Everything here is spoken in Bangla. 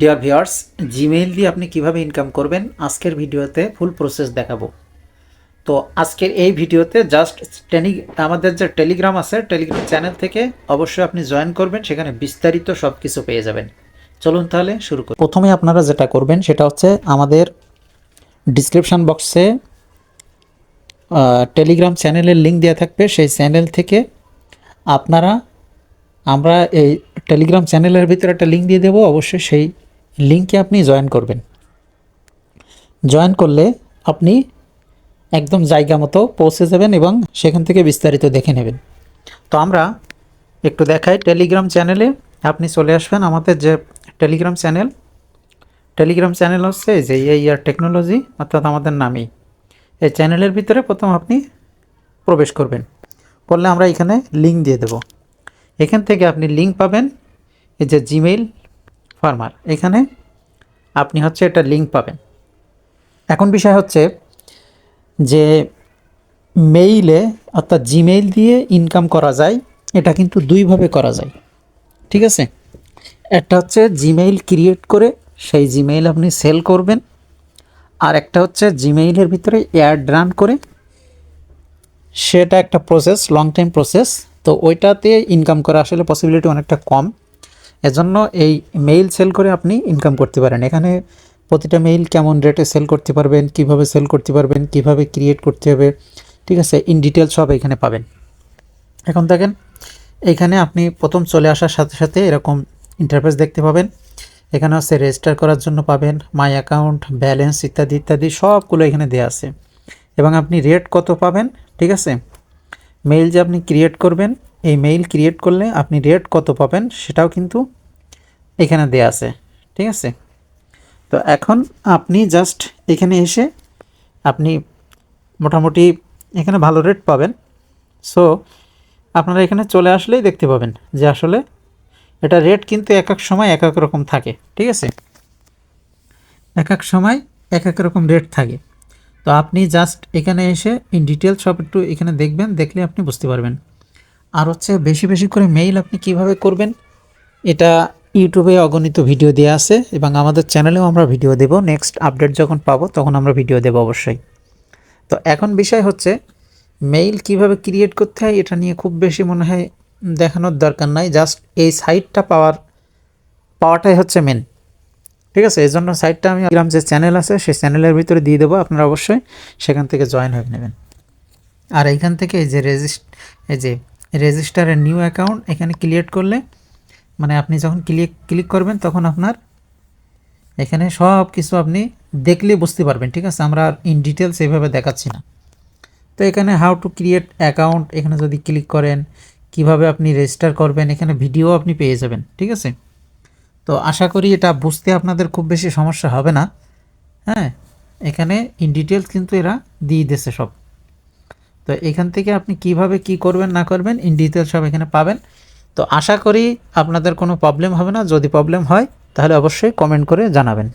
ডিয়ার ভিউয়ার্স, জিমেইল দিয়ে আপনি কিভাবে ইনকাম করবেন আজকের ভিডিওতে ফুল প্রসেস দেখাবো। তো আজকের এই ভিডিওতে জাস্ট আমাদের যে টেলিগ্রাম আছে, টেলিগ্রাম চ্যানেল থেকে অবশ্যই আপনি জয়েন করবেন, সেখানে বিস্তারিত সব কিছু পেয়ে যাবেন। চলুন তাহলে শুরু করি। প্রথমে আপনারা যেটা করবেন সেটা হচ্ছে আমাদের ডিসক্রিপশান বক্সে টেলিগ্রাম চ্যানেলের লিঙ্ক দেওয়া থাকবে। সেই চ্যানেল থেকে আমরা এই টেলিগ্রাম চ্যানেলের ভিতরে একটা লিঙ্ক দিয়ে দেবো, অবশ্যই সেই লিঙ্কে আপনি জয়েন করবেন। জয়েন করলে আপনি একদম জায়গা মতো পৌঁছে যাবেন এবং সেখান থেকে বিস্তারিত দেখে নেবেন। তো আমরা একটু দেখাই, টেলিগ্রাম চ্যানেলে আপনি চলে আসবেন। আমাদের যে টেলিগ্রাম চ্যানেল হচ্ছে যে ইয়ার টেকনোলজি, অর্থাৎ আমাদের নামই। এই চ্যানেলের ভিতরে প্রথম আপনি প্রবেশ করবেন, করলে আমরা এখানে লিঙ্ক দিয়ে দেব। এখান থেকে আপনি লিঙ্ক পাবেন, এই যে জিমেইল ফার্মার, এখানে আপনি হচ্ছে এটা লিঙ্ক পাবেন। এখন বিষয় হচ্ছে যে মেইলে অর্থাৎ জিমেইল দিয়ে ইনকাম করা যায়, এটা কিন্তু দুইভাবে করা যায়, ঠিক আছে। একটা হচ্ছে জিমেইল ক্রিয়েট করে সেই জিমেইল আপনি সেল করবেন, আর একটা হচ্ছে জিমেইলের ভিতরে অ্যাড রান করে, সেটা একটা প্রসেস, লং টাইম প্রসেস। তো ওইটাতে ইনকাম করা আসলে পসিবিলিটি অনেকটা কম, এজন্য এই মেইল সেল করে আপনি ইনকাম করতে পারেন। এখানে প্রতিটা মেইল কেমন রেটে সেল করতে পারবেন, কিভাবে সেল করতে পারবেন, কিভাবে ক্রিয়েট করতে হবে, ঠিক আছে, ইন ডিটেল সব এখানে পাবেন। এখন দেখেন, এইখানে আপনি প্রথম চলে আসার সাথে সাথে এরকম ইন্টারফেস দেখতে পাবেন। এখানে হচ্ছে রেজিস্টার করার জন্য পাবেন মাই অ্যাকাউন্ট, ব্যালেন্স ইত্যাদি ইত্যাদি সবগুলো এখানে দেওয়া আছে, এবং আপনি রেট কত পাবেন, ঠিক আছে। মেইল যে আপনি ক্রিয়েট করবেন, এই মেইল ক্রিয়েট করলে আপনি রেট কত পাবেন সেটাও কিন্তু এখানে দেয়া আছে, ঠিক আছে। তো এখন আপনি জাস্ট এখানে এসে আপনি মোটামুটি এখানে ভালো রেট পাবেন। সো আপনারা এখানে চলে আসলেই দেখতে পাবেন যে আসলে এটা রেট কিন্তু এক এক সময় এক এক রকম থাকে, ঠিক আছে। এক এক সময় এক এক রকম রেট থাকে। তো আপনি জাস্ট এখানে এসে ইন ডিটেল সব একটু এখানে দেখবেন, দেখলে আপনি বুঝতে পারবেন। আর হচ্ছে বেশি বেশি করে মেইল আপনি কিভাবে করবেন, এটা ইউটিউবে অগণিত ভিডিও দেওয়া আছে, এবং আমাদের চ্যানেলেও আমরা ভিডিও দেব। নেক্সট আপডেট যখন পাবো তখন আমরা ভিডিও দেব অবশ্যই। তো এখন বিষয় হচ্ছে মেইল কিভাবে ক্রিয়েট করতে হয়, এটা নিয়ে খুব বেশি মনে হয় দেখানোর দরকার নাই। জাস্ট এই সাইটটা পাওয়াটাই হচ্ছে মেন, ঠিক আছে। এই জন্য সাইটটা আমি গ্রাম যে চ্যানেল আছে সেই চ্যানেলের ভিতরে দিয়ে দেবো, আপনারা অবশ্যই সেখান থেকে জয়েন হয়ে নেবেন। আর এইখান থেকে এই যে রেজিস্টারের নিউ অ্যাকাউন্ট এখানে ক্রিয়েট করলে, মানে আপনি যখন ক্লিক করবেন তখন আপনার এখানে সব কিছু আপনি দেখলে বুঝতে পারবেন, ঠিক আছে। আমরা ইন ডিটেলস এইভাবে দেখাচ্ছি না। তো এখানে হাউ টু ক্রিয়েট অ্যাকাউন্ট, এখানে যদি ক্লিক করেন কিভাবে আপনি রেজিস্টার করবেন, এখানে ভিডিও আপনি পেয়ে যাবেন, ঠিক আছে। তো আশা করি এটা বুঝতে আপনাদের খুব বেশি সমস্যা হবে না। হ্যাঁ, এখানে ইন ডিটেলস কিন্তু এরা দিয়ে দিয়েছে সব। তো এখান থেকে আপনি কিভাবে কি করবেন না করবেন ইন ডিটেলস সব এখানে পাবেন। তো আশা করি আপনাদের কোনো প্রবলেম হবে না। যদি প্রবলেম হয় তাহলে অবশ্যই কমেন্ট করে জানাবেন।